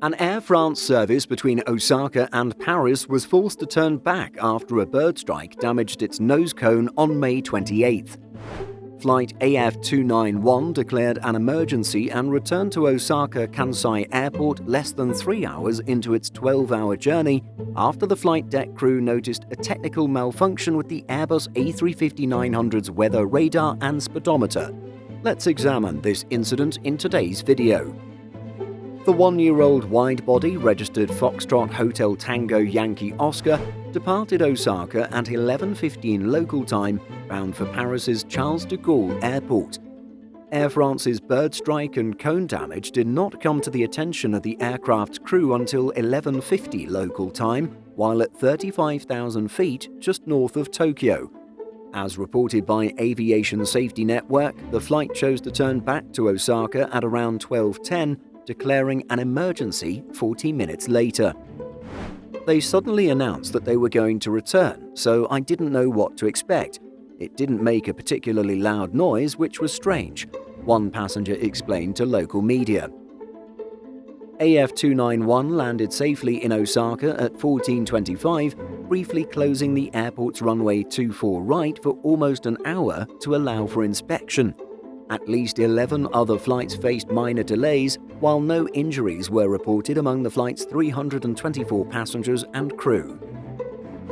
An Air France service between Osaka and Paris was forced to turn back after a bird strike damaged its nose cone on May 28th. Flight AF291 declared an emergency and returned to Osaka Kansai Airport less than 3 hours into its 12-hour journey after the flight deck crew noticed a technical malfunction with the Airbus A350-900's weather radar and speedometer. Let's examine this incident in today's video. The 1-year-old wide-body registered Foxtrot Hotel Tango Yankee Oscar departed Osaka at 11:15 local time, bound for Paris's Charles de Gaulle Airport. Air France's bird strike and cone damage did not come to the attention of the aircraft's crew until 11:50 local time, while at 35,000 feet just north of Tokyo. As reported by Aviation Safety Network, the flight chose to turn back to Osaka at around 12:10, declaring an emergency 40 minutes later. They suddenly announced that they were going to return, so I didn't know what to expect. It didn't make a particularly loud noise, which was strange, one passenger explained to local media. AF291 landed safely in Osaka at 14:25, briefly closing the airport's runway 24 right for almost an hour to allow for inspection. At least 11 other flights faced minor delays, while no injuries were reported among the flight's 324 passengers and crew.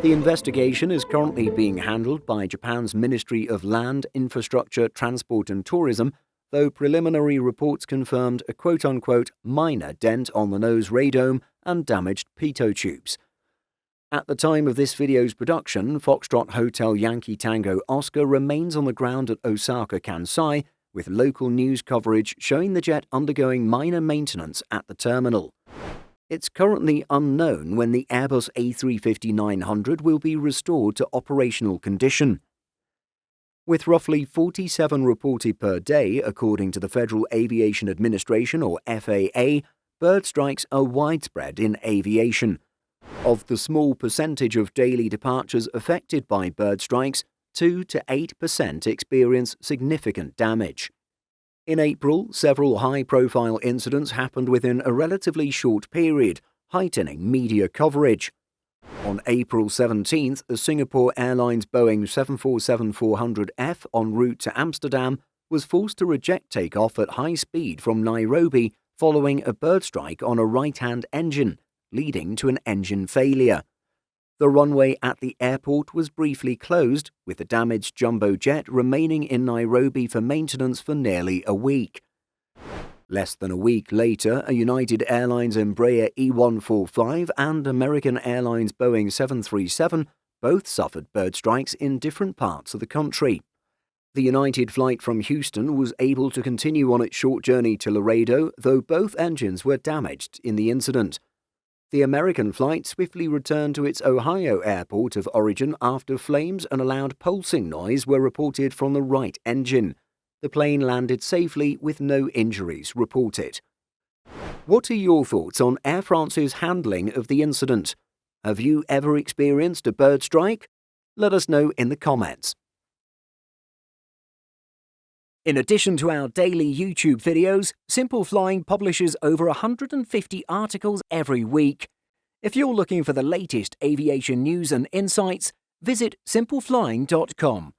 The investigation is currently being handled by Japan's Ministry of Land, Infrastructure, Transport and Tourism, though preliminary reports confirmed a quote-unquote minor dent on the nose radome and damaged pitot tubes. At the time of this video's production, Foxtrot Hotel Yankee Tango Oscar remains on the ground at Osaka Kansai, with local news coverage showing the jet undergoing minor maintenance at the terminal. It's currently unknown when the Airbus A350-900 will be restored to operational condition. With roughly 47 reported per day, according to the Federal Aviation Administration or FAA, bird strikes are widespread in aviation. Of the small percentage of daily departures affected by bird strikes, 2 to 8% experience significant damage. In April, several high-profile incidents happened within a relatively short period, heightening media coverage. On April 17th, a Singapore Airlines Boeing 747-400F en route to Amsterdam was forced to reject takeoff at high speed from Nairobi following a bird strike on a right-hand engine, leading to an engine failure. The runway at the airport was briefly closed, with the damaged jumbo jet remaining in Nairobi for maintenance for nearly a week. Less than a week later, a United Airlines Embraer E145 and American Airlines Boeing 737 both suffered bird strikes in different parts of the country. The United flight from Houston was able to continue on its short journey to Laredo, though both engines were damaged in the incident. The American flight swiftly returned to its Ohio airport of origin after flames and a loud pulsing noise were reported from the right engine. The plane landed safely with no injuries reported. What are your thoughts on Air France's handling of the incident? Have you ever experienced a bird strike? Let us know in the comments. In addition to our daily YouTube videos, Simple Flying publishes over 150 articles every week. If you're looking for the latest aviation news and insights, visit simpleflying.com.